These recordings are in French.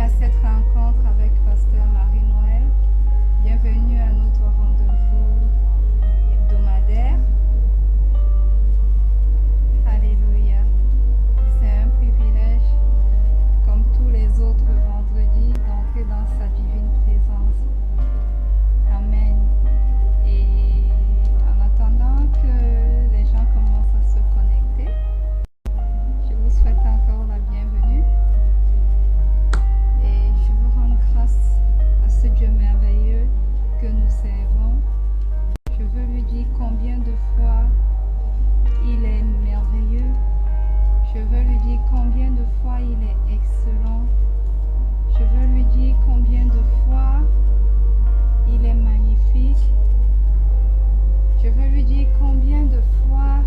à cette rencontre avec Pasteur Marie-Noël. Bienvenue à notre rendez-vous hebdomadaire. Alléluia. C'est un privilège, comme tous les autres vendredis, d'entrer dans sa divine présence. Amen. Et en attendant que les gens commencent à se connecter, je vous souhaite encore la bienvenue. Et je vous rends grâce à ce Dieu merveilleux que nous servons. Je veux lui dire combien de fois il est merveilleux. Je veux lui dire combien de fois il est excellent. Je veux lui dire combien de fois il est magnifique. Je veux lui dire combien de fois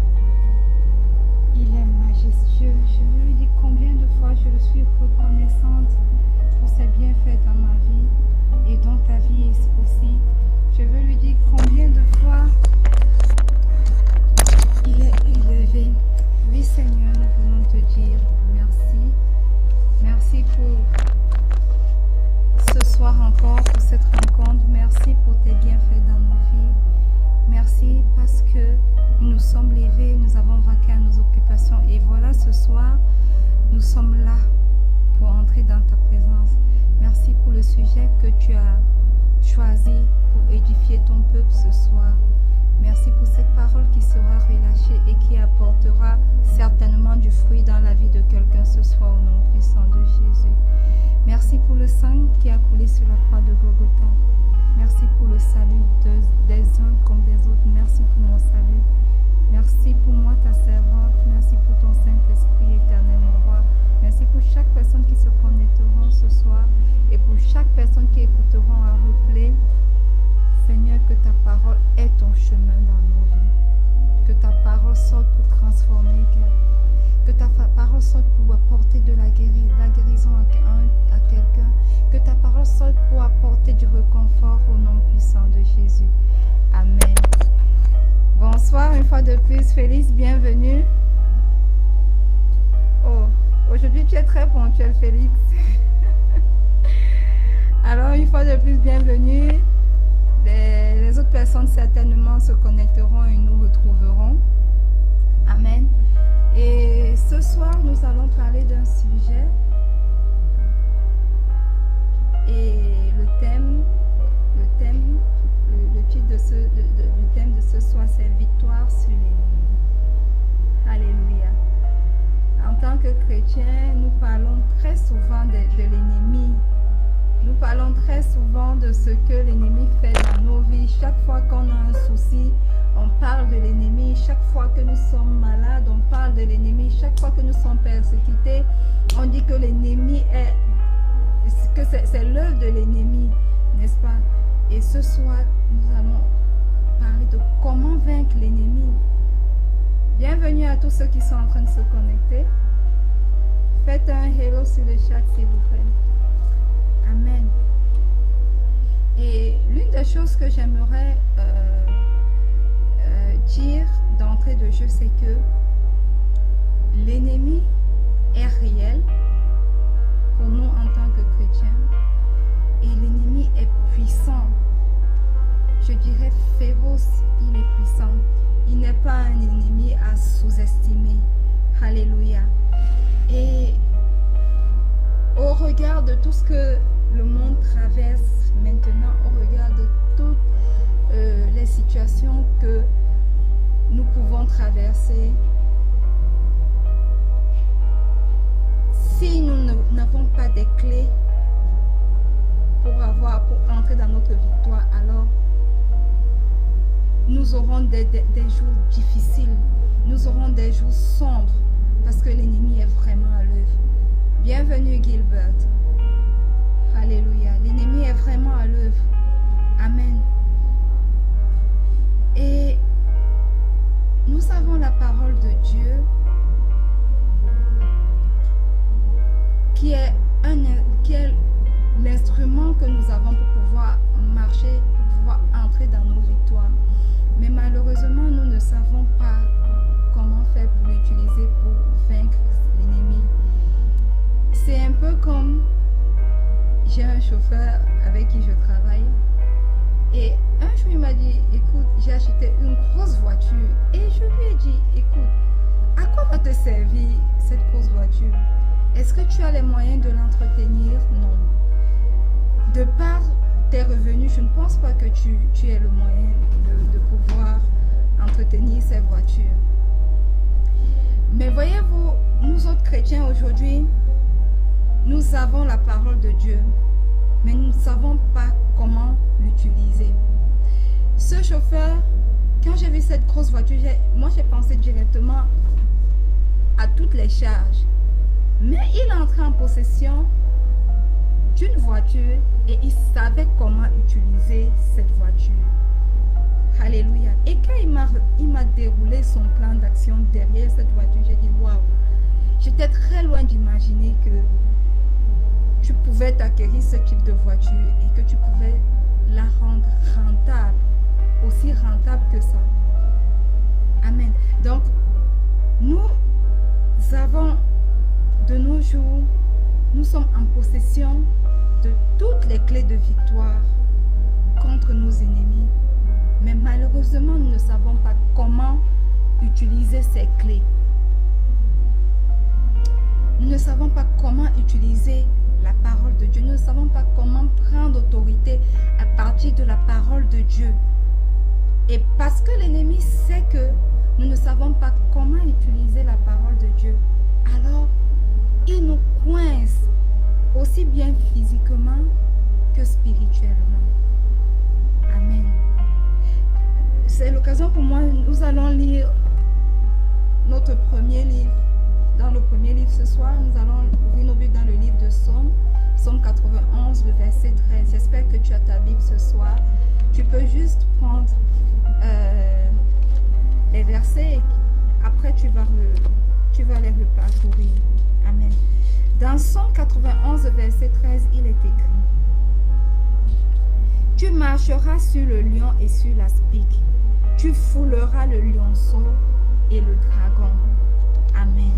il est majestueux. Je veux lui dire combien de fois je le suis reconnaissante pour ses bienfaits dans ma vie et dans ta vie aussi. Je veux lui dire combien de fois il est élevé. Oui Seigneur, nous voulons te dire merci. Merci pour ce soir encore, pour cette rencontre. Merci pour tes bienfaits dans nos vies. Merci parce que nous nous sommes levés, nous avons vaincu à nos occupations. Et voilà, ce soir, nous sommes là pour entrer dans ta présence. Merci pour le sujet que tu as choisi pour édifier ton peuple ce soir. Merci pour cette parole qui sera relâchée et qui apportera certainement du fruit dans la vie de quelqu'un ce soir au nom puissant de Jésus. Merci pour le sang qui a coulé sur la croix de Golgotha. Merci pour le salut des uns comme des autres. Merci pour mon salut. Merci pour moi, ta servante. Merci pour ton Saint-Esprit éternel, mon roi. Merci pour chaque personne qui se connectera ce soir et pour chaque personne qui écoutera un replay. Seigneur, que ta parole est ton chemin dans nos vies. Que ta parole sorte pour transformer. Que ta parole sorte pour apporter de la guérison à quelqu'un. Que ta parole sorte pour apporter du réconfort au nom puissant de Jésus. Amen. Bonsoir une fois de plus, Félix, bienvenue. Oh, aujourd'hui tu es très ponctuel, Félix. Alors une fois de plus, bienvenue. Les autres personnes certainement se connecteront et nous retrouverons. Amen. Et ce soir, nous allons parler d'un sujet. Et le titre du thème de ce soir, c'est Victoire sur l'ennemi. Alléluia. En tant que chrétiens, nous parlons très souvent de l'ennemi. Nous parlons très souvent de ce que l'ennemi fait dans nos vies. Chaque fois qu'on a un souci, on parle de l'ennemi. Chaque fois que nous sommes malades, on parle de l'ennemi. Chaque fois que nous sommes persécutés, on dit que l'ennemi est... que c'est l'œuvre de l'ennemi, n'est-ce pas? Et ce soir, nous allons parler de comment vaincre l'ennemi. Bienvenue à tous ceux qui sont en train de se connecter. Faites un hello sur le chat, s'il vous plaît. Amen. Et l'une des choses que j'aimerais dire d'entrée de jeu, c'est que l'ennemi est réel pour nous en tant que chrétiens et l'ennemi est puissant. Je dirais féroce, il est puissant. Il n'est pas un ennemi à sous-estimer. Alléluia. Et au regard de tout ce que le monde traverse maintenant, au regard de toutes les situations que nous pouvons traverser, si nous n'avons pas des clés pour entrer dans notre victoire, alors nous aurons des jours difficiles, nous aurons des jours sombres, parce que l'ennemi est vraiment à l'œuvre. Bienvenue Gilbert. Alléluia. L'ennemi est vraiment à l'œuvre. Amen. Et nous avons la parole de Dieu qui est l'instrument que nous avons pour pouvoir marcher, pour pouvoir entrer dans nos victoires. Mais malheureusement, nous ne savons pas comment faire pour l'utiliser pour vaincre l'ennemi. C'est un peu comme j'ai un chauffeur avec qui je travaille. Et un jour, il m'a dit, écoute, j'ai acheté une grosse voiture. Et je lui ai dit, écoute, à quoi va te servir cette grosse voiture? Est-ce que tu as les moyens de l'entretenir? Non. De par tes revenus, je ne pense pas que tu aies le moyen de pouvoir entretenir ces voitures. Mais voyez-vous, nous autres chrétiens aujourd'hui, nous avons la parole de Dieu, mais nous ne savons pas comment l'utiliser. Ce chauffeur, quand j'ai vu cette grosse voiture, moi j'ai pensé directement à toutes les charges. Mais il est entré en possession d'une voiture et il savait comment utiliser cette voiture. Alléluia. Et quand il m'a déroulé son plan d'action derrière cette voiture, j'ai dit waouh. J'étais très loin d'imaginer que tu pouvais t'acquérir ce type de voiture et que tu pouvais la rendre rentable, aussi rentable que ça. Amen. Donc, nous avons de nos jours, nous sommes en possession de toutes les clés de victoire contre nos ennemis. Mais malheureusement, nous ne savons pas comment utiliser ces clés. Nous ne savons pas comment utiliser la parole de Dieu. Nous ne savons pas comment prendre autorité à partir de la parole de Dieu. Et parce que l'ennemi sait que nous ne savons pas comment utiliser la parole de Dieu, alors il nous coince aussi bien physiquement que spirituellement. Amen. C'est l'occasion pour moi, nous allons lire notre premier livre. Dans le premier livre ce soir, nous allons ouvrir nos Bibles dans le livre de Psaume, Psaume 91, le verset 13. J'espère que tu as ta Bible ce soir. Tu peux juste prendre les versets et après tu vas les reparcourir. Amen. Dans Psaume 91, verset 13, il est écrit: Tu marcheras sur le lion et sur l'aspic. Tu fouleras le lionceau et le dragon. Amen.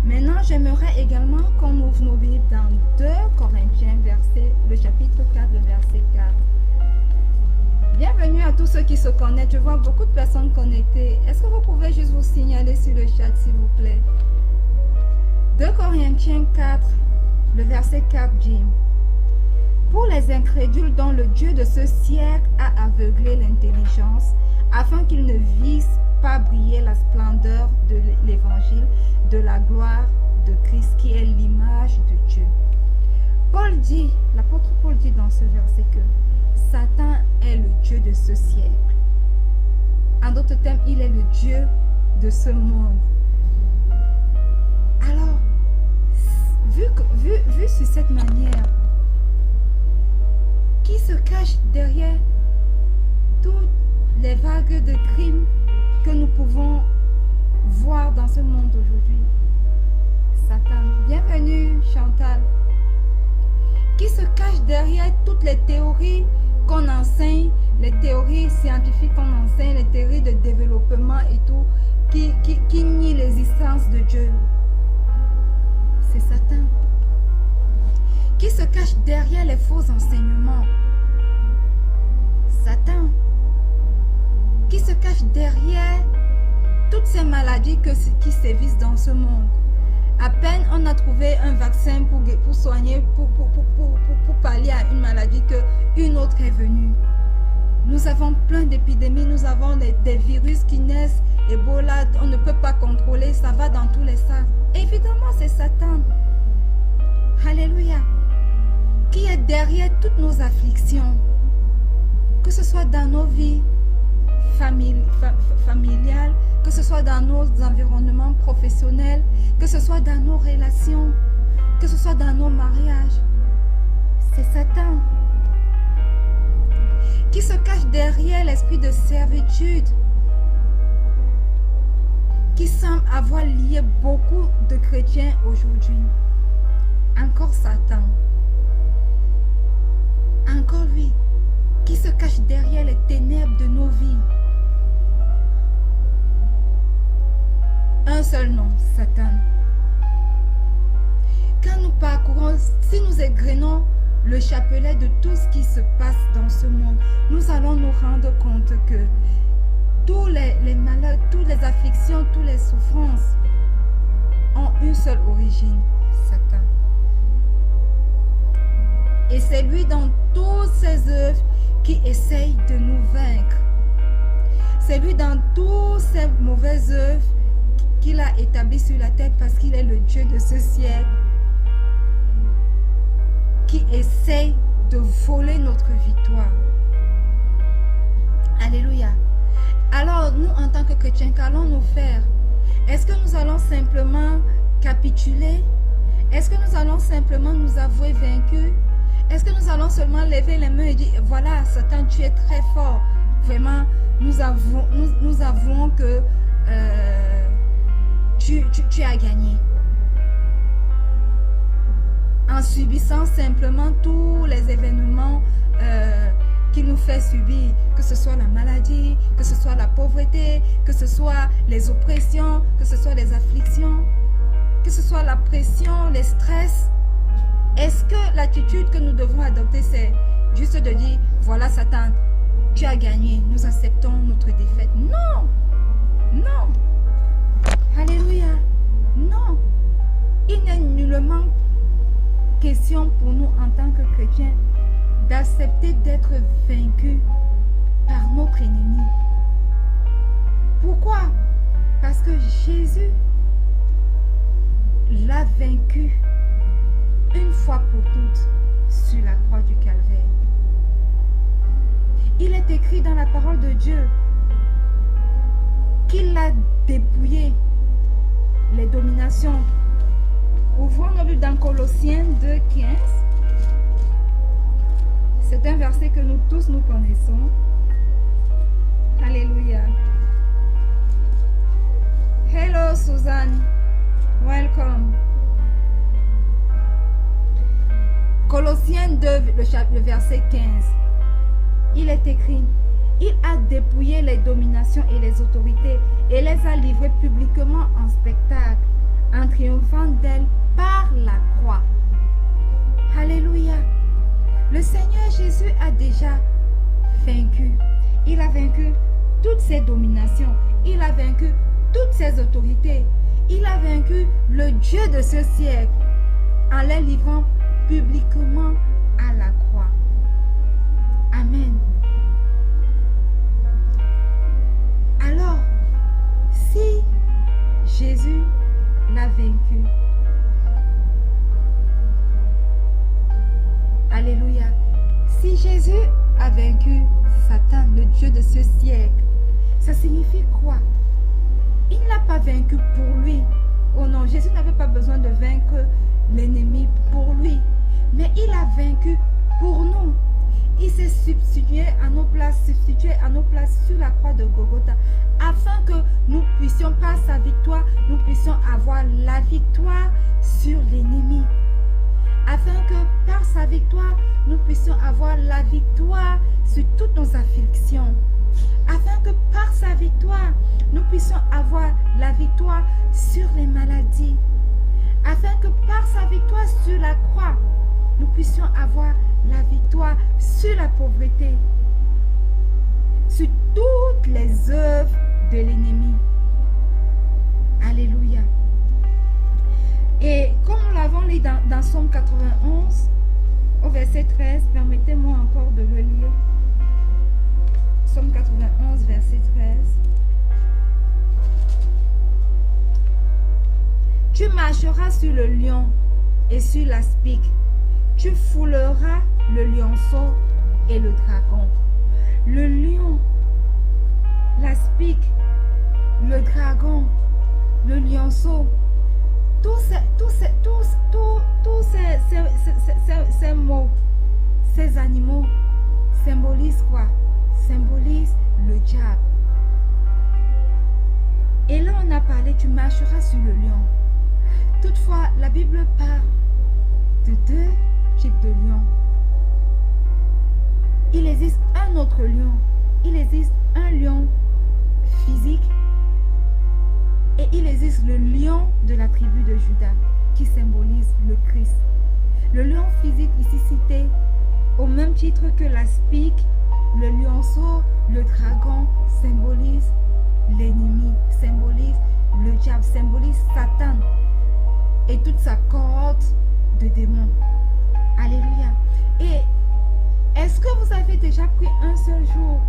Maintenant, j'aimerais également qu'on ouvre nos Bibles dans 2 Corinthiens, le chapitre 4, le verset 4. Bienvenue à tous ceux qui se connectent. Je vois beaucoup de personnes connectées. Est-ce que vous pouvez juste vous signaler sur le chat, s'il vous plaît? 2 Corinthiens 4, le verset 4 dit: Pour les incrédules dont le Dieu de ce siècle a aveuglé l'intelligence, afin qu'ils ne vissent pas briller la splendeur de l'évangile, de la gloire de Christ, qui est l'image de Dieu. L'apôtre Paul dit dans ce verset que Satan est le Dieu de ce siècle. En d'autres termes, il est le Dieu de ce monde. Alors, vu sur cette manière, qui se cache derrière toutes les vagues de crimes que nous pouvons voir dans ce monde aujourd'hui? Satan. Bienvenue, Chantal. Qui se cache derrière toutes les théories qu'on enseigne, les théories scientifiques qu'on enseigne, les théories de développement et tout, qui nient l'existence de Dieu? C'est Satan. Qui se cache derrière les faux enseignements? Satan. Qui se cache derrière toutes ces maladies qui sévissent dans ce monde? À peine on a trouvé un vaccin pour soigner, pour pallier à une maladie, qu'une autre est venue. Nous avons plein d'épidémies, nous avons des virus qui naissent, Ebola, on ne peut pas contrôler, ça va dans tous les sens. Évidemment, c'est Satan. Alléluia. Qui est derrière toutes nos afflictions, que ce soit dans nos vies familiales, que ce soit dans nos environnements professionnels, que ce soit dans nos relations, que ce soit dans nos mariages. C'est Satan. Qui se cache derrière l'esprit de servitude, qui semble avoir lié beaucoup de chrétiens aujourd'hui. Encore Satan. Encore lui, qui se cache derrière les ténèbres de nos vies. Un seul nom, Satan. Quand nous parcourons si nous égrenons le chapelet de tout ce qui se passe dans ce monde, nous allons nous rendre compte que tous les malheurs, toutes les afflictions, toutes les souffrances ont une seule origine, Satan. Et c'est lui dans toutes ses œuvres qui essaye de nous vaincre. C'est lui dans toutes ces mauvaises œuvres qu'il a établies sur la terre parce qu'il est le Dieu de ce siècle qui essaye de voler notre victoire. Alléluia. Alors, nous, en tant que chrétiens, qu'allons-nous faire? Est-ce que nous allons simplement capituler? Est-ce que nous allons simplement nous avouer vaincus? Est-ce que nous allons seulement lever les mains et dire, voilà, Satan, tu es très fort. Vraiment, nous avouons que tu as gagné. En subissant simplement tous les événements qu'il nous fait subir, que ce soit la maladie, que ce soit la pauvreté, que ce soit les oppressions, que ce soit les afflictions, que ce soit la pression, les stress. Est-ce que l'attitude que nous devons adopter, c'est juste de dire, voilà Satan, tu as gagné, nous acceptons notre défaite? Non, non, alléluia, non. Il n'est nullement question pour nous en tant que chrétiens d'accepter d'être vaincus par notre ennemi. Pourquoi? Parce que Jésus l'a vaincu une fois pour toutes sur la croix du Calvaire. Il est écrit dans la parole de Dieu qu'il a dépouillé les dominations. Ouvrons-nous dans Colossiens 2,15. C'est un verset que nous tous nous connaissons. Alléluia. Hello Suzanne. Welcome. Colossiens 2, le verset 15. Il est écrit, il a dépouillé les dominations et les autorités et les a livrées publiquement en spectacle, en triomphant d'elles par la croix. Alléluia. Le Seigneur Jésus a déjà vaincu. Il a vaincu toutes ces dominations. Il a vaincu toutes ces autorités. Il a vaincu le Dieu de ce siècle en les livrant publiquement à la croix. Amen. Alors, si Jésus l'a vaincu, alléluia, si Jésus a vaincu Satan, le Dieu de ce siècle, ça signifie quoi? Il ne l'a pas vaincu pour lui. Oh non, Jésus n'avait pas besoin de vaincre l'ennemi pour lui, mais il a vaincu pour nous. Il s'est substitué à nos places, sur la croix de Golgotha, afin que nous puissions, par sa victoire, nous puissions avoir la victoire sur l'ennemi. Afin que par sa victoire, nous puissions avoir la victoire sur toutes nos afflictions. Afin que par sa victoire, nous puissions avoir la victoire sur les maladies. Afin que par sa victoire sur la croix, nous puissions avoir la victoire sur la pauvreté, sur toutes les œuvres de l'ennemi. Alléluia. Et comme nous l'avons lu dans Somme 91, au verset 13, permettez-moi encore de le lire. Somme 91, verset 13. Tu marcheras sur le lion et sur l'aspic. Tu fouleras le lionceau et le dragon. Le lion, l'aspic, le dragon, le lionceau, tous ces mots, ces animaux symbolisent quoi? Symbolisent le diable. Et là on a parlé, tu marcheras sur le lion. Toutefois, la Bible parle de deux types de lions. Il existe un autre lion. Il existe un lion physique et il existe le lion de la tribu de Juda qui symbolise le Christ. Le lion physique ici cité, au même titre que l'aspic, le lionceau, le dragon symbolise l'ennemi, symbolise le diable, symbolise Satan et toute sa cohorte de démons. Alléluia. Et est-ce que vous avez déjà pris un seul jour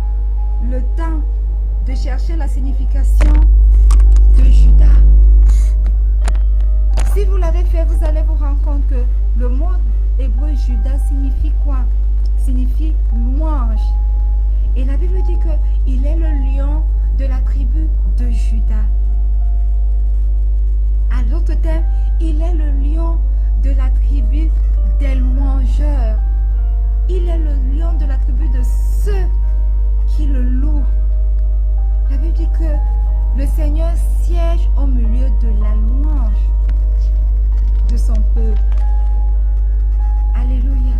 le temps de chercher la signification de Judas? Si vous l'avez fait, vous allez vous rendre compte que le mot hébreu Judas signifie quoi? Signifie louange. Et la Bible dit qu'il est le lion de la tribu de Judas. À l'autre terme, il est le lion de la tribu des louangeurs. Il est le lion de la tribu de ceux qui le louent. La Bible dit que le Seigneur siège au milieu de la louange de son peuple. Alléluia.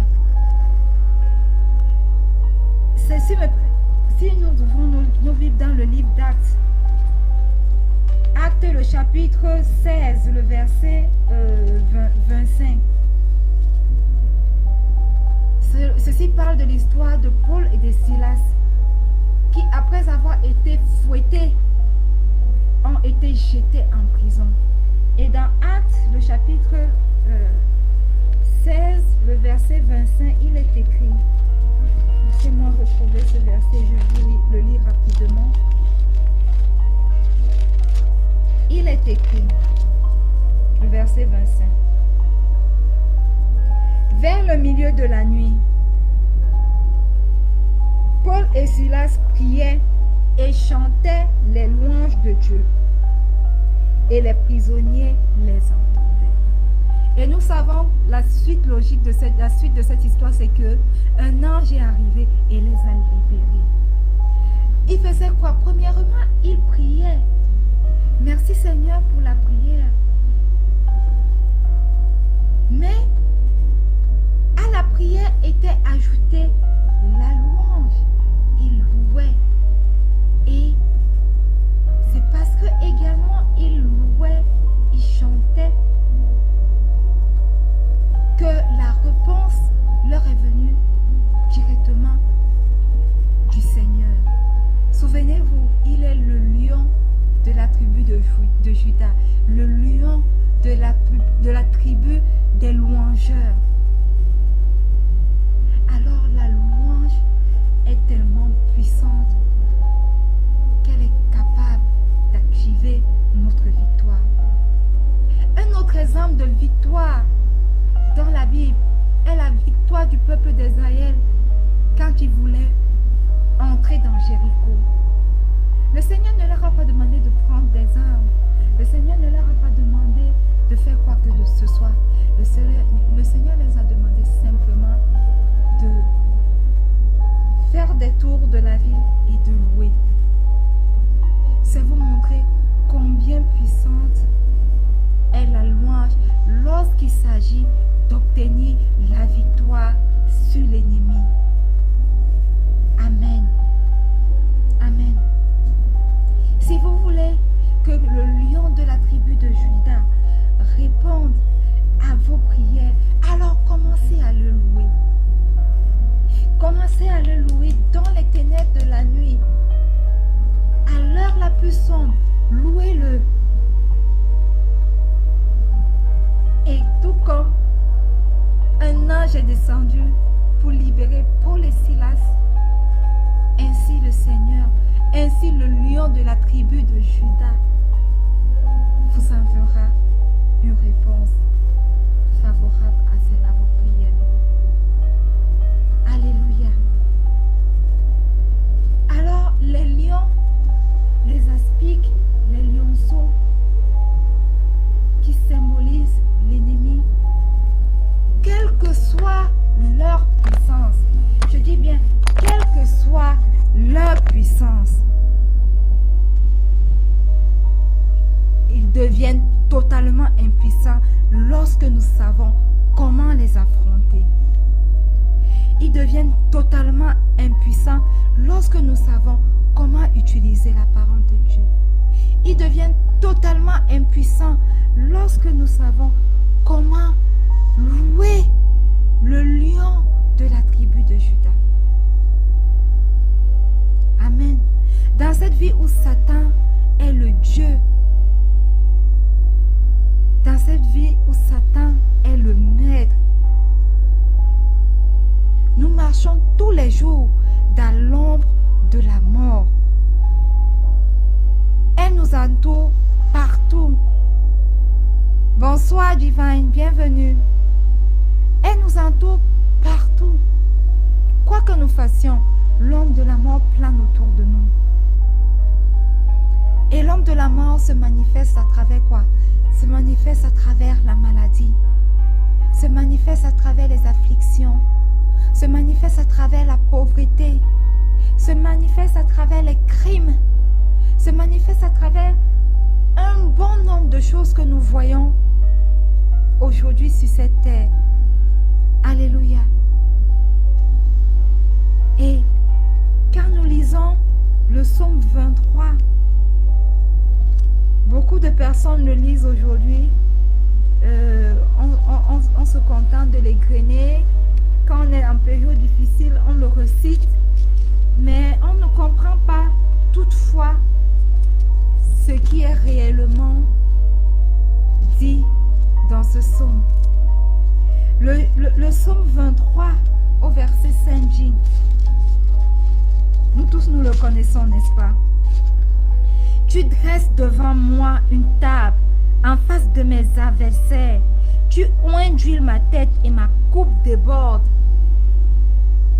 Si nous ouvrons nos Bibles dans le livre d'Actes, Actes le chapitre 16, le verset 25. Ceci parle de l'histoire de Paul et de Silas qui, après avoir été fouettés, ont été jetés en prison. Et dans Actes, le chapitre 16, le verset 25, il est écrit, laissez-moi retrouver ce verset, je vais le lire rapidement. Il est écrit, le verset 25, vers le milieu de la nuit, Paul et Silas priaient et chantaient les louanges de Dieu. Et les prisonniers les entendaient. Et nous savons la suite logique de cette histoire, c'est que un ange est arrivé et les a libérés. Il faisait quoi? Premièrement, il priait. Merci Seigneur pour la prière. Mais à la prière était ajoutée la louange. Il louait. Et c'est parce que également il louait, il chantait, que la réponse leur est venue directement du Seigneur. Souvenez-vous, il est le lion de la tribu de Judas, le lion de la tribu des louangeurs. Alors la louange est tellement puissante qu'elle est capable d'activer notre victoire. Un autre exemple de victoire dans la Bible est la victoire du peuple d'Israël quand il voulait entrer dans Jéricho. Le Seigneur ne leur a pas demandé de prendre des armes. Le Seigneur ne leur a pas demandé de faire quoi que ce soit. Le Seigneur les a demandé simplement de faire des tours de la ville et de louer. C'est vous montrer combien puissante est la louange lorsqu'il s'agit d'obtenir la victoire sur l'ennemi. Amen. Amen. Si vous voulez que le lion de la tribu de Judas réponde à vos prières, alors commencez à le louer. Commencez à le louer dans les ténèbres de la nuit. À l'heure la plus sombre, louez-le. Et tout comme un ange est descendu pour libérer Paul et Silas, ainsi le Seigneur, ainsi le lion de la tribu de Judas vous enverra une réponse favorable à vos prières. Alléluia. Alors les lions, les aspics, les lionceaux qui symbolisent l'ennemi, quelle que soit leur puissance, je dis bien, quelle que soit leur puissance, ils deviennent totalement impuissants lorsque nous savons comment les affronter. Ils deviennent totalement impuissants lorsque nous savons comment utiliser la parole de Dieu. Ils deviennent totalement impuissants lorsque nous savons comment louer le lion de la tribu de Juda. Amen. Dans cette vie où Satan est le Dieu, dans cette vie où Satan est le maître, nous marchons tous les jours dans l'ombre de la mort. Elle nous entoure partout. Bonsoir Divine, bienvenue. Elle nous entoure partout. Quoi que nous fassions, l'ombre de la mort plane autour de nous. Et l'ombre de la mort se manifeste à travers quoi? Se manifeste à travers la maladie, se manifeste à travers les afflictions, se manifeste à travers la pauvreté, se manifeste à travers les crimes, se manifeste à travers un bon nombre de choses que nous voyons aujourd'hui sur cette terre. Alléluia. Et quand nous lisons le psaume 23, beaucoup de personnes le lisent aujourd'hui, on se contente de l'égrener. Quand on est en période difficile, on le recite, mais on ne comprend pas toutefois ce qui est réellement dit dans ce psaume. Le psaume 23 au verset 5 dit, nous tous nous le connaissons, n'est-ce pas? Tu dresses devant moi une table en face de mes adversaires. Tu oins d'huile ma tête et ma coupe déborde.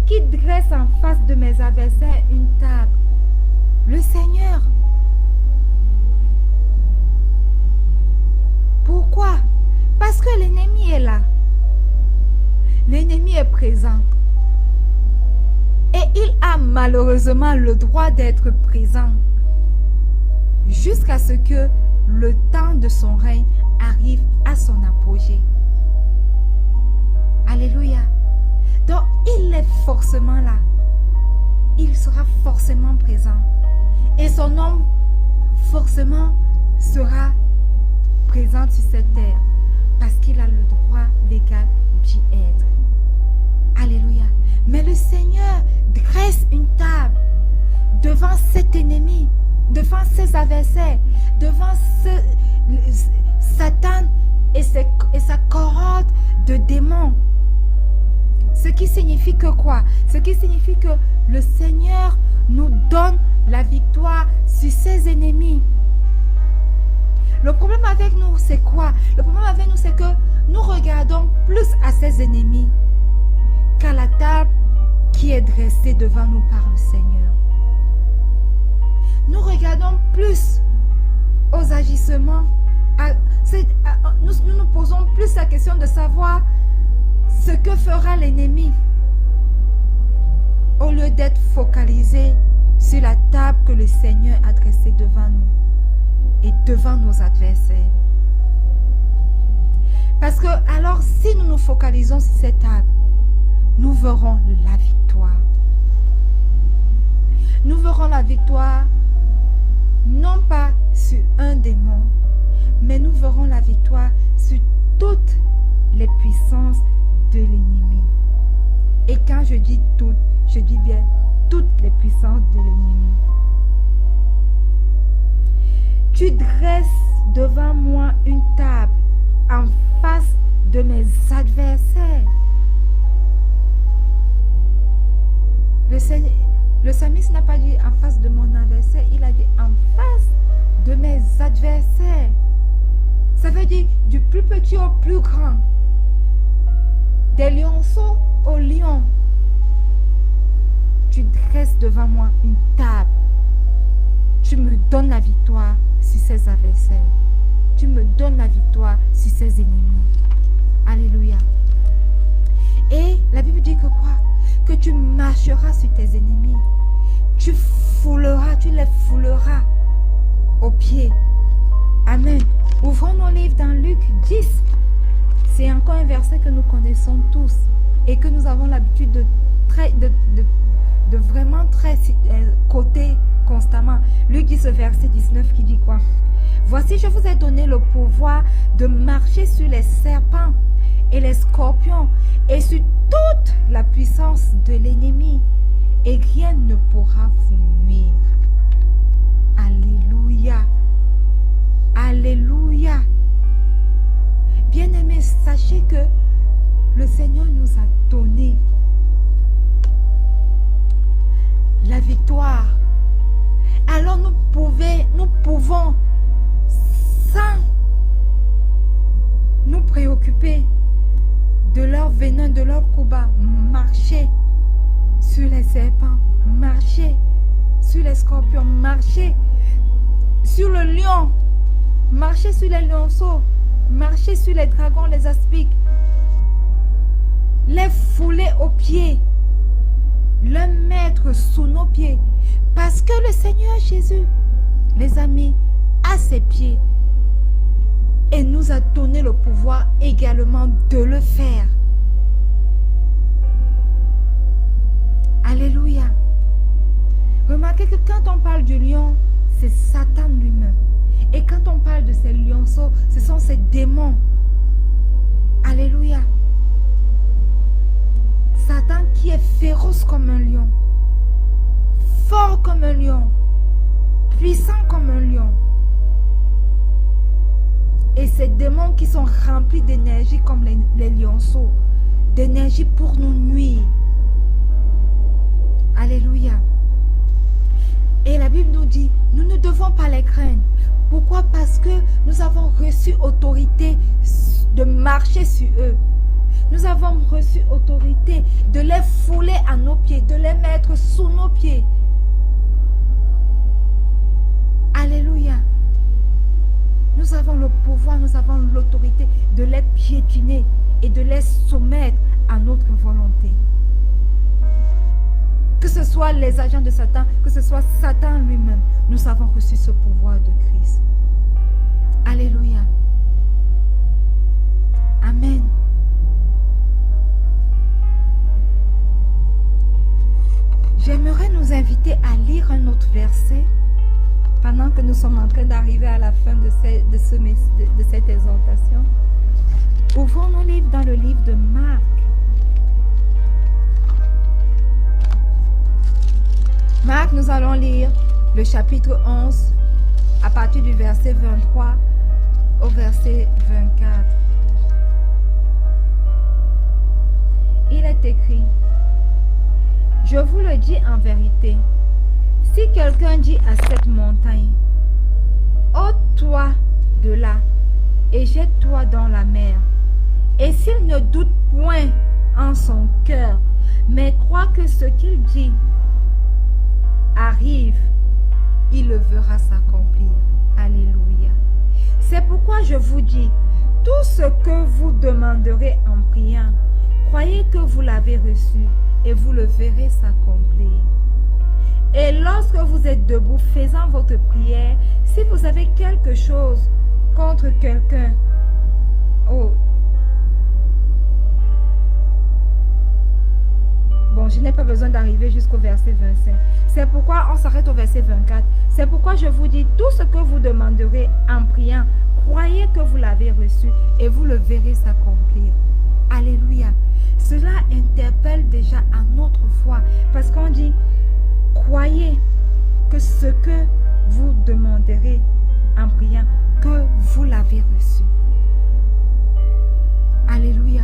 Qui dresse en face de mes adversaires une table? Le Seigneur. Pourquoi? Parce que l'ennemi est là. L'ennemi est présent. Et il a malheureusement le droit d'être présent jusqu'à ce que le temps de son règne arrive à son apogée. Alléluia. Donc, il est forcément là. Il sera forcément présent. Et son nom forcément sera présent sur cette terre parce qu'il a le droit légal d'y être. Alléluia. Mais le Seigneur dresse une table devant cet ennemi, devant ses adversaires, devant Satan et sa cohorte de démons. Ce qui signifie que quoi? Ce qui signifie que le Seigneur nous donne la victoire sur ses ennemis. Le problème avec nous, c'est quoi? Le problème avec nous, c'est que nous regardons plus à ses ennemis qu'à la table qui est dressée devant nous par le Seigneur. Nous regardons plus aux agissements. Nous nous posons plus la question de savoir ce que fera l'ennemi au lieu d'être focalisé sur la table que le Seigneur a dressée devant nous et devant nos adversaires. Parce que alors si nous nous focalisons sur cette table, nous verrons la victoire. Nous verrons la victoire non pas sur un démon, mais nous verrons la victoire sur toutes les puissances de l'ennemi. Et quand je dis toutes, je dis bien toutes les puissances de l'ennemi. Tu dresses devant moi une table en face de mes adversaires. Le psalmiste n'a pas dit en face de mon adversaire, il a dit en face de mes adversaires. Ça veut dire du plus petit au plus grand. Des lionceaux aux lions. Tu dresses devant moi une table. Tu me donnes la victoire sur ses adversaires. Tu me donnes la victoire sur ses ennemis. Alléluia. Et la Bible dit que quoi? Que tu marcheras sur tes ennemis. Tu les fouleras aux pieds. Amen. Ouvrons nos livres dans Luc 10. C'est encore un verset que nous connaissons tous et que nous avons l'habitude de vraiment côté constamment. Luc 10, verset 19 qui dit quoi? Voici, je vous ai donné le pouvoir de marcher sur les serpents et les scorpions et sur toute la puissance de l'ennemi, et rien ne pourra vous nuire. Alléluia. Alléluia. Bien-aimés, sachez que le Seigneur nous a donné la victoire. Alors nous pouvons, sans nous préoccuper de leur venin, de leur combat, marcher sur les serpents, marcher sur les scorpions, marcher sur le lion, marcher sur les lionceaux, marcher sur les dragons, les aspics, les fouler aux pieds, le mettre sous nos pieds. Parce que le Seigneur Jésus, les amis, à ses pieds et nous a donné le pouvoir également de le faire. Alléluia. Remarquez que quand on parle du lion, c'est Satan lui-même. Et quand on parle de ces lionceaux, ce sont ces démons. Alléluia. Satan qui est féroce comme un lion, fort comme un lion, puissant comme un lion. Et ces démons qui sont remplis d'énergie comme les lionceaux, d'énergie pour nous nuire. Alléluia. Et la Bible nous dit, nous ne devons pas les craindre. Pourquoi? Parce que nous avons reçu autorité de marcher sur eux. Nous avons reçu autorité de les fouler à nos pieds, de les mettre sous nos pieds. Alléluia. Nous avons le pouvoir, nous avons l'autorité de les piétiner et de les soumettre à notre volonté. Que ce soit les agents de Satan, que ce soit Satan lui-même, nous avons reçu ce pouvoir de Christ. Alléluia. Amen. J'aimerais nous inviter à lire un autre verset pendant que nous sommes en train d'arriver à la fin de cette exhortation. Ouvrons nos livres dans le livre de Marc. Marc, nous allons lire le chapitre 11 à partir du verset 23 au verset 24. Il est écrit: je vous le dis en vérité, si quelqu'un dit à cette montagne, ôte-toi de là et jette-toi dans la mer, et s'il ne doute point en son cœur, mais croit que ce qu'il dit arrive, il le verra s'accomplir. Alléluia. C'est pourquoi je vous dis, tout ce que vous demanderez en priant, croyez que vous l'avez reçu et vous le verrez s'accomplir. Et lorsque vous êtes debout faisant votre prière, si vous avez quelque chose contre quelqu'un, bon, je n'ai pas besoin d'arriver jusqu'au verset 25. C'est pourquoi on s'arrête au verset 24. C'est pourquoi je vous dis, tout ce que vous demanderez en priant, croyez que vous l'avez reçu et vous le verrez s'accomplir. Alléluia. Cela interpelle déjà à notre foi parce qu'on dit, croyez que ce que vous demanderez en priant, que vous l'avez reçu. Alléluia.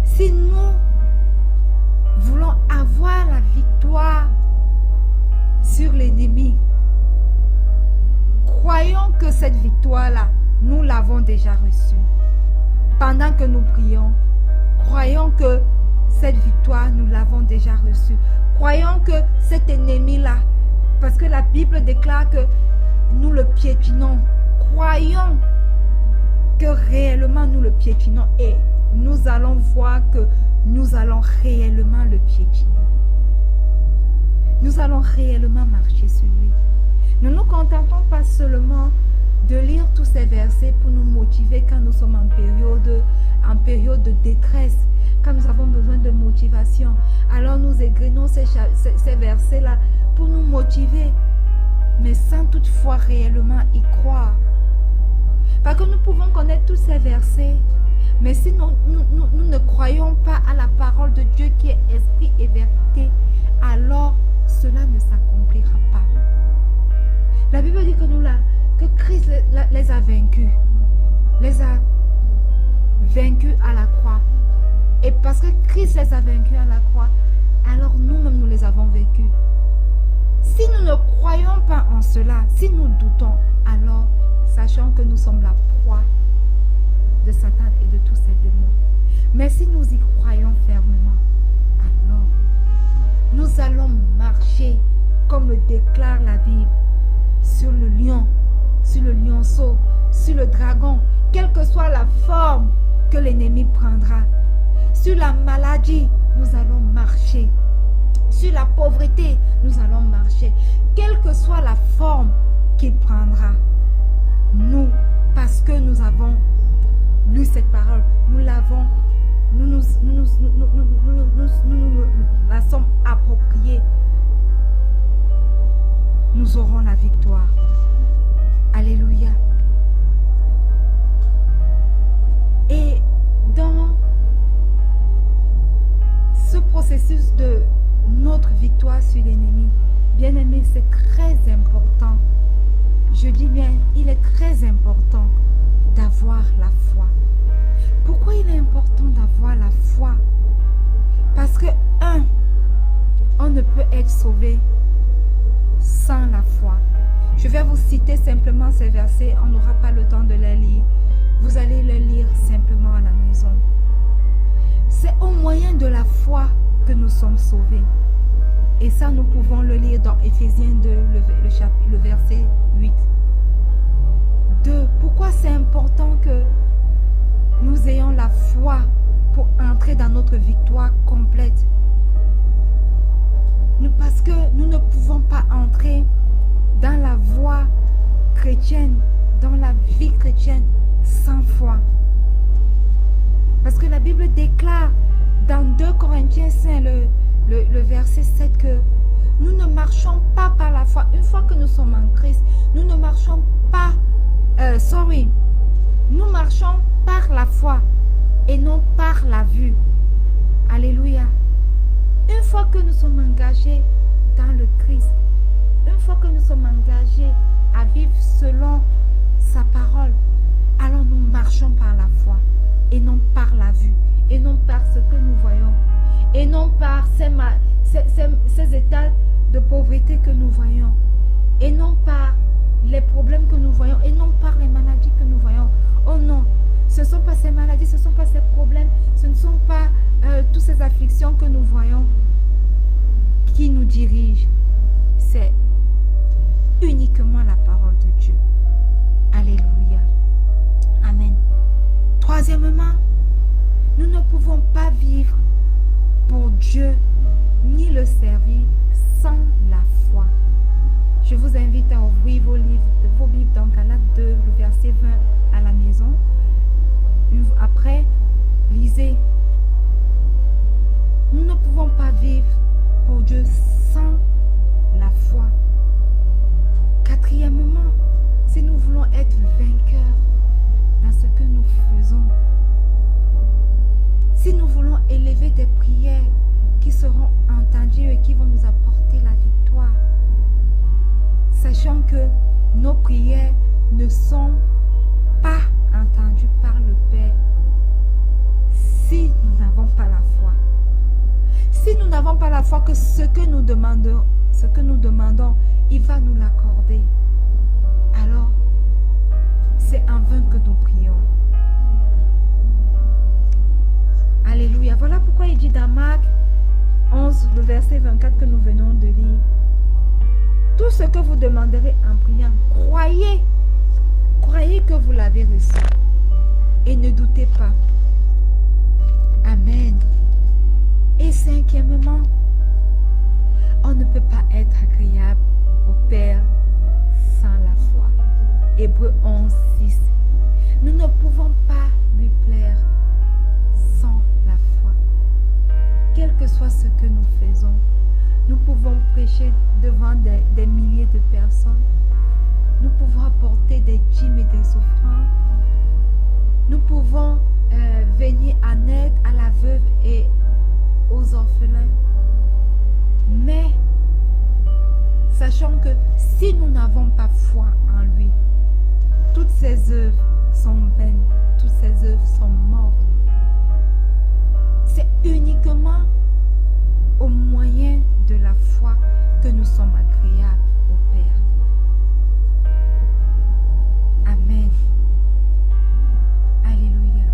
Si nous voulons avoir la victoire sur l'ennemi, croyons que cette victoire-là, nous l'avons déjà reçue. Pendant que nous prions, croyons que cette victoire, nous l'avons déjà reçue. Croyons que cet ennemi-là, parce que la Bible déclare que nous le piétinons, croyons que réellement nous le piétinons et nous allons voir que nous allons réellement le piétiner. Nous allons réellement marcher sur lui. Ne nous contentons pas seulement de lire tous ces versets pour nous motiver quand nous sommes en période de détresse, quand nous avons besoin de motivation. Alors nous égrenons ces versets-là pour nous motiver, mais sans toutefois réellement y croire. Parce que nous pouvons connaître tous ces versets, Mais si nous ne croyons pas à la parole de Dieu qui est esprit et vérité, alors cela ne s'accomplira pas. La Bible dit que Christ les a vaincus. Les a vaincus à la croix. Et parce que Christ les a vaincus à la croix, alors nous-mêmes nous les avons vécus. Si nous ne croyons pas en cela, si nous doutons, alors sachons que nous sommes la proie de Satan et de tous ses démons. Mais si nous y croyons fermement, alors nous allons marcher, comme le déclare la Bible, sur le lion, sur le lionceau, sur le dragon, quelle que soit la forme que l'ennemi prendra. Sur la maladie, nous allons marcher. Sur la pauvreté, nous allons marcher. Quelle que soit la forme qu'il prendra, nous, parce que nous avons lu cette parole, nous l'avons, nous la sommes appropriée, nous aurons la victoire. Alléluia. Et dans ce processus de notre victoire sur l'ennemi, bien aimé, c'est très important. Je dis bien, il est très important d'avoir la foi. Pourquoi il est important d'avoir la foi? Parce que, on ne peut être sauvé sans la foi. Je vais vous citer simplement ces versets, on n'aura pas le temps de les lire. Vous allez les lire simplement à la maison. C'est au moyen de la foi que nous sommes sauvés. Et ça, nous pouvons le lire dans Éphésiens 2, le verset 8. 2. Pourquoi c'est important que nous ayons la foi pour entrer dans notre victoire complète? Parce que nous ne pouvons pas entrer dans la voie chrétienne, dans la vie chrétienne, sans foi. Parce que la Bible déclare dans 2 Corinthiens 5, le verset 7, que nous ne marchons pas par la foi. Une fois que nous sommes en Christ, nous ne marchons pas, nous marchons par la foi et non par la vue. Alléluia. Une fois que nous sommes engagés dans le Christ, une fois que nous sommes engagés à vivre selon sa parole, alors nous marchons par la foi et non par la vue, et non par ce que nous voyons, et non par ces états de pauvreté que nous voyons, et non par les problèmes que nous voyons, et non par les maladies que nous voyons. Oh non, ce ne sont pas ces maladies, ce ne sont pas ces problèmes, ce ne sont pas toutes ces afflictions que nous voyons qui nous dirigent. C'est uniquement la parole de Dieu. Alléluia. Amen. Troisièmement, nous ne pouvons pas vivre pour Dieu ni le servir sans la foi. Je vous invite à ouvrir vos Bibles dans Galates 2, le verset 20 à la maison. Après, lisez. Nous ne pouvons pas vivre pour Dieu sans la foi. Quatrièmement, si nous voulons être vainqueurs dans ce que nous faisons, si nous voulons élever des prières qui seront entendues et qui vont nous apporter la victoire, sachant que nos prières ne sont pas entendues par le Père si nous n'avons pas la foi. Si nous n'avons pas la foi que ce que nous demandons, il va nous l'accorder, alors c'est en vain que nous prions. Alléluia. Voilà pourquoi il dit dans Marc 11, le verset 24 que nous venons de lire. Tout ce que vous demanderez en priant, croyez que vous l'avez reçu. Et ne doutez pas. Amen. Et cinquièmement, on ne peut pas être agréable au Père sans la foi. Hébreux 11, 6. Nous ne pouvons pas lui plaire sans la foi. Quel que soit ce que nous faisons, nous pouvons prêcher devant des milliers de personnes. Nous pouvons apporter des dîmes et des offrandes. Nous pouvons venir en aide à la veuve et aux orphelins. Mais sachant que si nous n'avons pas foi en lui, toutes ces œuvres sont vaines, toutes ces œuvres sont mortes. C'est uniquement au moyen de la foi que nous sommes agréables au Père. Amen. Alléluia.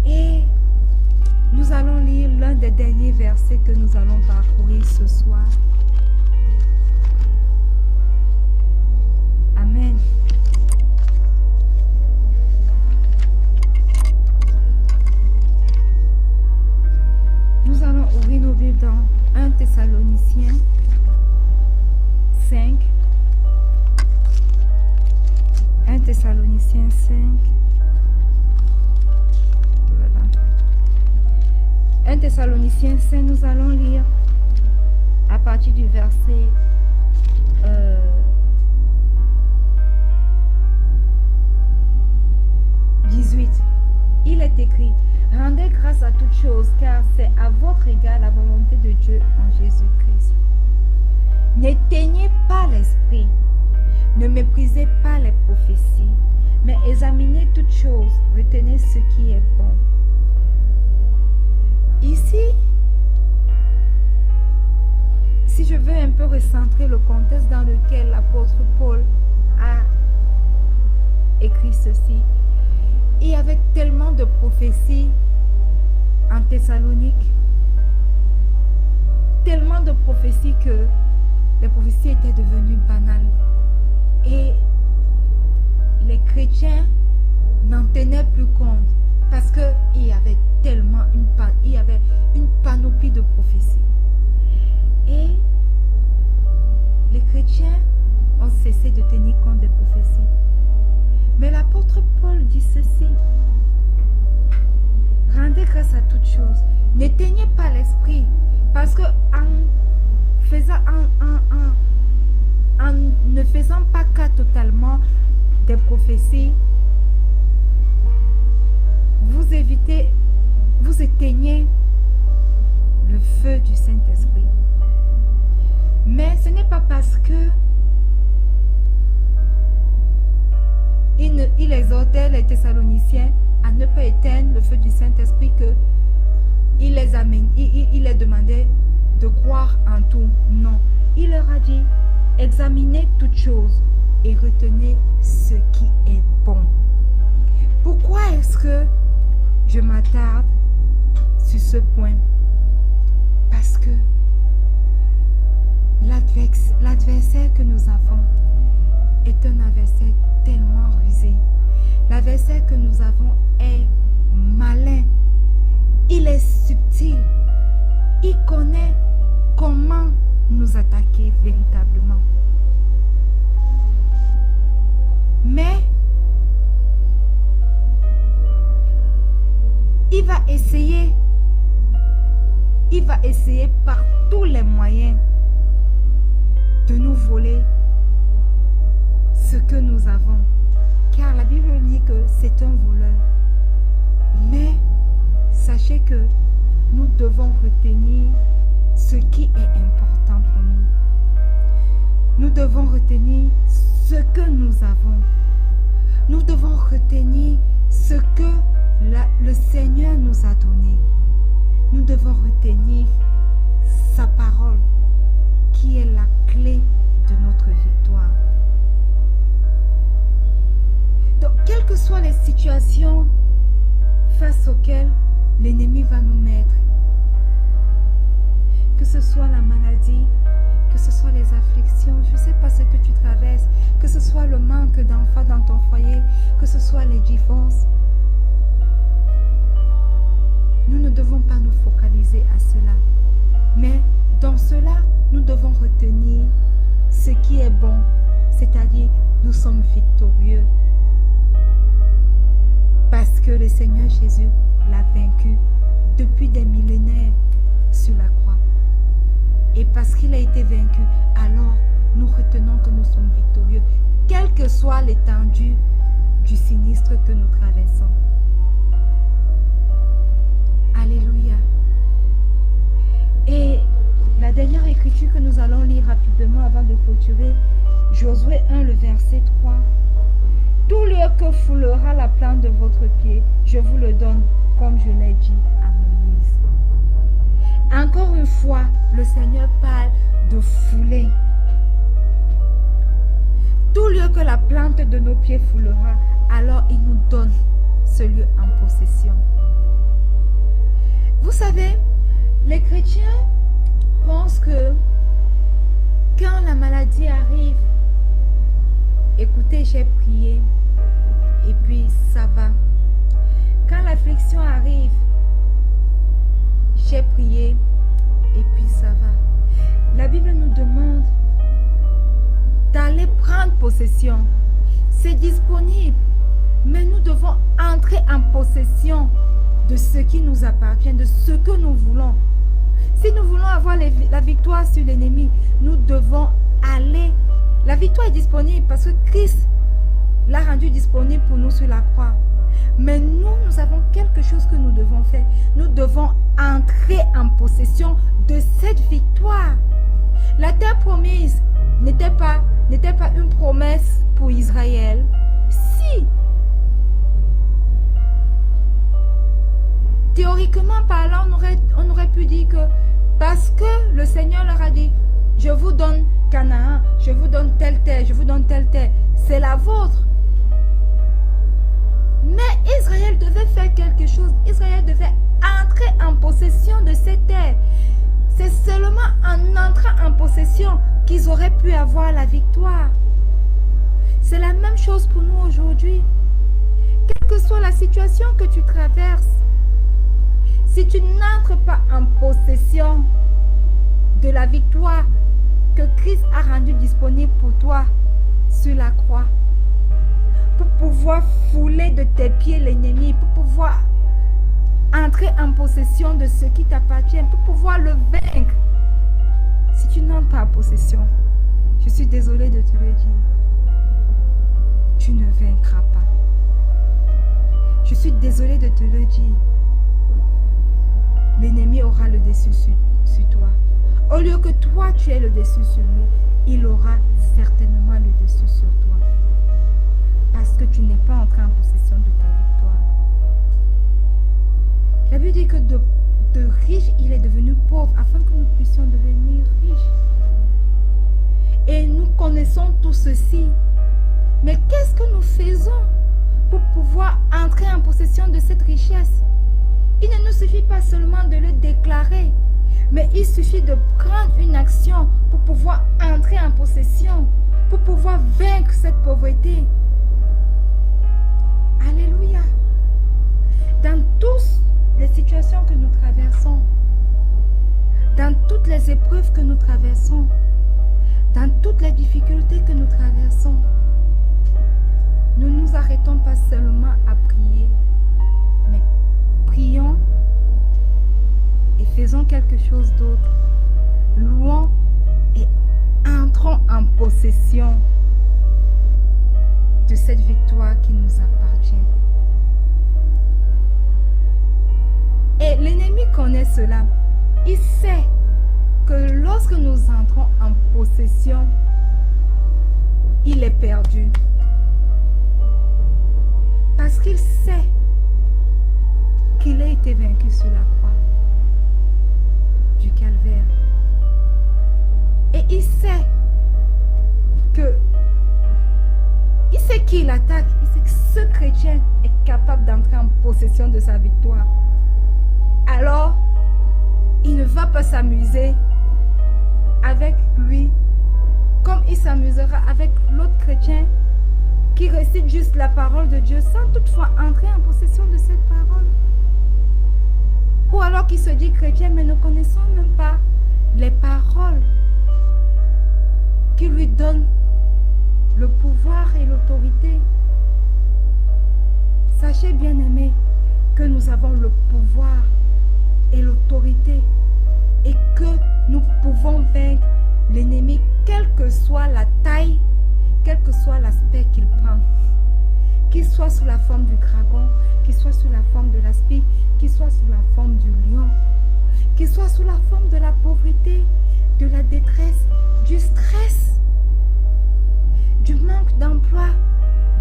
Et nous allons lire l'un des derniers versets que nous allons parcourir ce soir. Amen. Nous allons ouvrir nos Bibles dans 1 Thessaloniciens 5. 1 Thessaloniciens 5. Voilà. 1 Thessaloniciens 5, nous allons lire à partir du verset 18. Il est écrit: rendez grâce à toutes choses, car c'est à votre égard la volonté de Dieu en Jésus-Christ. N'éteignez pas l'esprit, ne méprisez pas les prophéties, mais examinez toutes choses, retenez ce qui est bon. Ici, si je veux un peu recentrer le contexte dans lequel l'apôtre Paul a écrit ceci, il y avait tellement de prophéties en Thessalonique, tellement de prophéties que les prophéties étaient devenues banales. Et les chrétiens n'en tenaient plus compte parce qu'il y avait tellement une panoplie de prophéties. Et les chrétiens ont cessé de tenir compte des prophéties. Mais l'apôtre Paul dit ceci: rendez grâce à toutes choses, n'éteignez pas l'esprit, parce que en ne faisant pas cas totalement des prophéties, vous éteignez le feu du Saint-Esprit. Mais ce n'est pas parce que il exhortait les Thessaloniciens à ne pas éteindre le feu du Saint-Esprit que il les demandait de croire en tout. Non, il leur a dit: examinez toutes choses et retenez ce qui est bon. Pourquoi est-ce que je m'attarde sur ce point? Parce que l'adversaire que nous avons est un adversaire tellement rusé. L'adversaire que nous avons est malin. Il est subtil. Il connaît comment nous attaquer véritablement. Mais il va essayer par tous les moyens de nous voler ce que nous avons. Car la Bible dit que c'est un voleur. Mais sachez que nous devons retenir ce qui est important pour nous. Nous devons retenir ce que nous avons. Nous devons retenir ce que le Seigneur nous a donné. Nous devons retenir sa parole qui est la clé de notre victoire. Donc, quelles que soient les situations face auxquelles l'ennemi va nous mettre, que ce soit la maladie, que ce soit les afflictions, je ne sais pas ce que tu traverses, que ce soit le manque d'enfants dans ton foyer, que ce soit les divorces, nous ne devons pas nous focaliser à cela. Mais dans cela, nous devons retenir ce qui est bon, c'est-à-dire nous sommes victorieux. Parce que le Seigneur Jésus l'a vaincu depuis des millénaires sur la croix. Et parce qu'il a été vaincu, alors nous retenons que nous sommes victorieux. Quelle que soit l'étendue du sinistre sinistre que nous traversons. Alléluia. Et la dernière écriture que nous allons lire rapidement avant de clôturer, Josué 1, le verset 3. Tout lieu que foulera la plante de votre pied, je vous le donne, comme je l'ai dit à Moïse. Encore une fois, le Seigneur parle de fouler. Tout lieu que la plante de nos pieds foulera, alors il nous donne ce lieu en possession. Vous savez, les chrétiens pensent que quand la maladie arrive, écoutez, j'ai prié et puis ça va. Quand l'affliction arrive, j'ai prié et puis ça va. La Bible nous demande d'aller prendre possession. C'est disponible, mais nous devons entrer en possession de ce qui nous appartient, de ce que nous voulons. Si nous voulons avoir la victoire sur l'ennemi, nous devons aller. La victoire est disponible parce que Christ l'a rendu disponible pour nous sur la croix. Mais nous avons quelque chose que nous devons faire. Nous devons entrer en possession de cette victoire. La terre promise n'était pas une promesse pour Israël. Si. Théoriquement parlant, on aurait pu dire que parce que le Seigneur leur a dit, je vous donne Canaan, je vous donne telle terre, je vous donne telle terre, c'est la vôtre. Mais Israël devait faire quelque chose. Israël devait entrer en possession de cette terre. C'est seulement en entrant en possession qu'ils auraient pu avoir la victoire. C'est la même chose pour nous aujourd'hui. Quelle que soit la situation que tu traverses, si tu n'entres pas en possession de la victoire que Christ a rendue disponible pour toi sur la croix, pour pouvoir fouler de tes pieds l'ennemi, pour pouvoir entrer en possession de ce qui t'appartient, pour pouvoir le vaincre. Si tu n'entres pas en possession, je suis désolée de te le dire, tu ne vaincras pas. Je suis désolée de te le dire. L'ennemi aura le dessus sur toi. Au lieu que toi tu aies le dessus sur lui, il aura certainement le dessus sur toi. Parce que tu n'es pas entré en possession de ta victoire. La Bible dit que de riche, il est devenu pauvre afin que nous puissions devenir riches. Et nous connaissons tout ceci. Mais qu'est-ce que nous faisons pour pouvoir entrer en possession de cette richesse? Il ne nous suffit pas seulement de le déclarer, mais il suffit de prendre une action pour pouvoir entrer en possession, pour pouvoir vaincre cette pauvreté. Alléluia. Dans toutes les situations que nous traversons, dans toutes les épreuves que nous traversons, dans toutes les difficultés que nous traversons, nous ne nous arrêtons pas seulement à prier, mais prions et faisons quelque chose d'autre. Louons et entrons en possession de cette victoire qui nous appartient. Et l'ennemi connaît cela. Il sait que lorsque nous entrons en possession, il est perdu. Parce qu'il sait qu'il a été vaincu sur la croix du calvaire. Et il sait qu'il attaque. Il sait que ce chrétien est capable d'entrer en possession de sa victoire. Alors, il ne va pas s'amuser avec lui comme il s'amusera avec l'autre chrétien qui récite juste la parole de Dieu sans toutefois entrer en possession de cette parole. Ou alors qui se dit chrétien mais ne connaissant même pas les paroles qui lui donnent le pouvoir et l'autorité. Sachez bien aimés que nous avons le pouvoir et l'autorité et que nous pouvons vaincre l'ennemi quelle que soit la taille, quel que soit l'aspect qu'il prend. qu'il soit sous la forme du dragon, qu'il soit sous la forme de l'aspic, qu'il soit sous la forme du lion, qu'il soit sous la forme de la pauvreté, de la détresse, du stress, du manque d'emploi,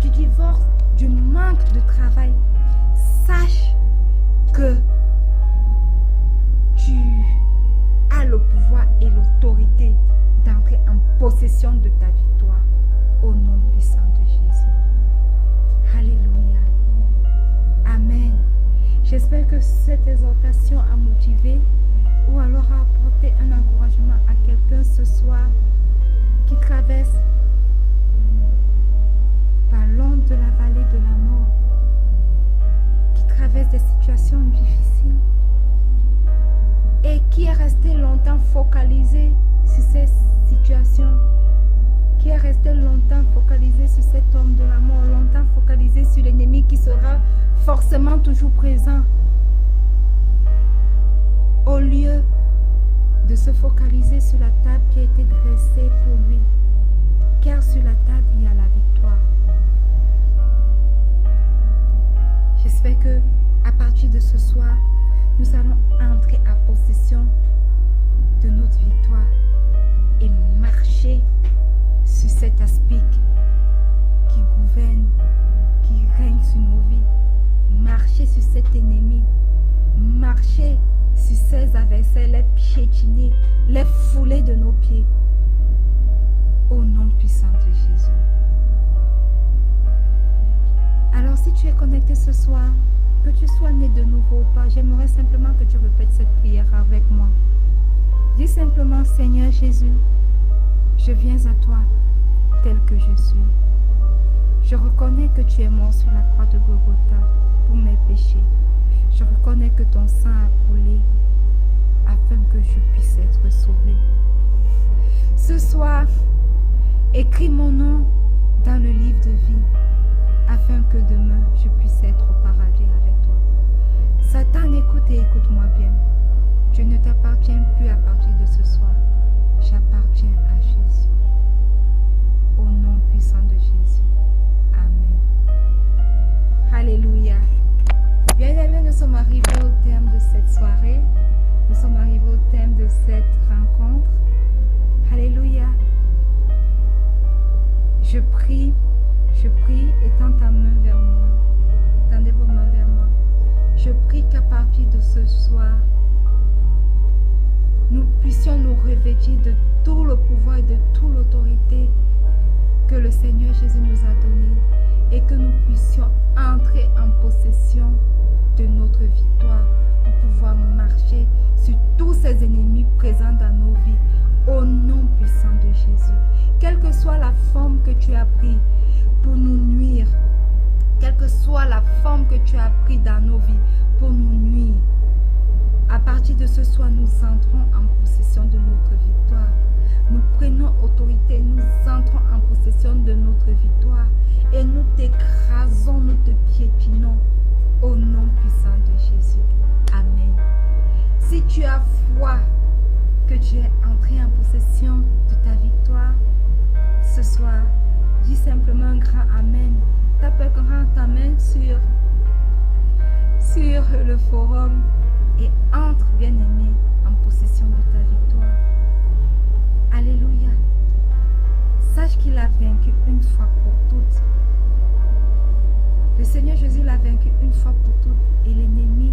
du divorce, du manque de travail. Sache que tu as le pouvoir et l'autorité d'entrer en possession de ta victoire au nom puissant de Jésus. Alléluia. Amen. J'espère que cette exhortation a motivé ou alors a apporté un encouragement à quelqu'un ce soir qui traverse par l'ombre de la vallée de la mort, qui traverse des situations difficiles et qui est resté longtemps focalisé sur ces situations, qui est resté longtemps focalisé sur cet homme de la mort, longtemps focalisé sur l'ennemi qui sera forcément toujours présent, au lieu de se focaliser sur la table qui a été dressée pour lui, car sur la table il y a la victoire. J'espère que à partir de ce soir, nous allons entrer en possession de notre victoire et marcher sur cet aspic qui gouverne, qui règne sur nos vies. Marcher sur cet ennemi, marcher sur ces adversaires, les piétiner, les fouler de nos pieds. Au nom puissant de Jésus. Alors si tu es connecté ce soir, que tu sois né de nouveau ou pas, j'aimerais simplement que tu répètes cette prière avec moi. Dis simplement, Seigneur Jésus, je viens à toi tel que je suis. Je reconnais que tu es mort sur la croix de Golgotha pour mes péchés. Je reconnais que ton sang a coulé afin que je puisse être sauvé. Ce soir, écris mon nom dans le livre de vie afin que demain je puisse être au paradis avec toi. Satan, écoute et écoute-moi bien. Je ne t'appartiens plus à partir de ce soir. J'appartiens à Jésus. Au nom puissant de Jésus. Amen. Alléluia. Bien-aimés, nous sommes arrivés au terme de cette soirée. Nous sommes arrivés au terme de cette rencontre. Alléluia. Je prie, étends ta main vers moi. Étendez vos mains vers moi. Je prie qu'à partir de ce soir, nous puissions nous revêtir de tout le pouvoir et de toute l'autorité que le Seigneur Jésus nous a donné et que nous puissions entrer en possession de notre victoire pour pouvoir marcher sur tous ces ennemis présents dans nos vies au nom puissant de Jésus. Quelle que soit la forme que tu as pris pour nous nuire, quelle que soit la forme que tu as pris dans nos vies pour nous nuire, à partir de ce soir, nous entrons en possession de notre victoire. Nous prenons autorité, nous entrons en possession de notre victoire et nous t'écrasons, nous te piétinons au nom puissant de Jésus. Amen. Si tu as foi que tu es entré en possession de ta victoire, ce soir, dis simplement un grand Amen. Tape un grand Amen sur le forum et entre, bien-aimé, en possession de ta victoire. Alléluia. Sache qu'il a vaincu une fois pour toutes. Le Seigneur Jésus l'a vaincu une fois pour toutes et l'ennemi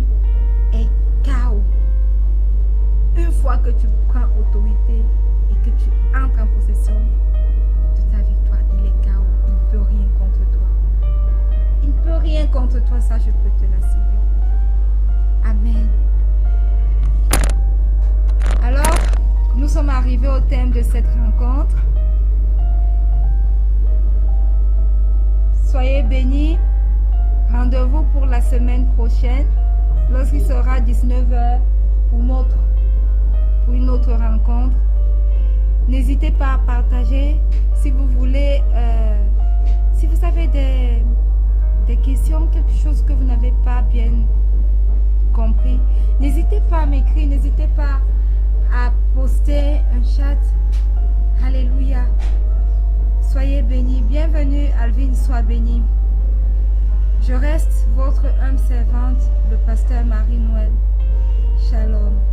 est KO. Une fois que tu prends autorité et que tu entres en possession de ta victoire, il est KO. Il ne peut rien contre toi. Il ne peut rien contre toi, ça je peux te l'assurer. Amen. Alors, nous sommes arrivés au thème de cette rencontre. Soyez bénis. Rendez-vous pour la semaine prochaine, lorsqu'il sera 19h pour une autre rencontre. N'hésitez pas à partager. Si vous voulez, si vous avez des questions, quelque chose que vous n'avez pas bien compris, n'hésitez pas à m'écrire, n'hésitez pas à poster un chat. Alléluia. Soyez bénis. Bienvenue, Alvin, sois béni. Je reste votre humble servante, le pasteur Marie-Noël. Shalom.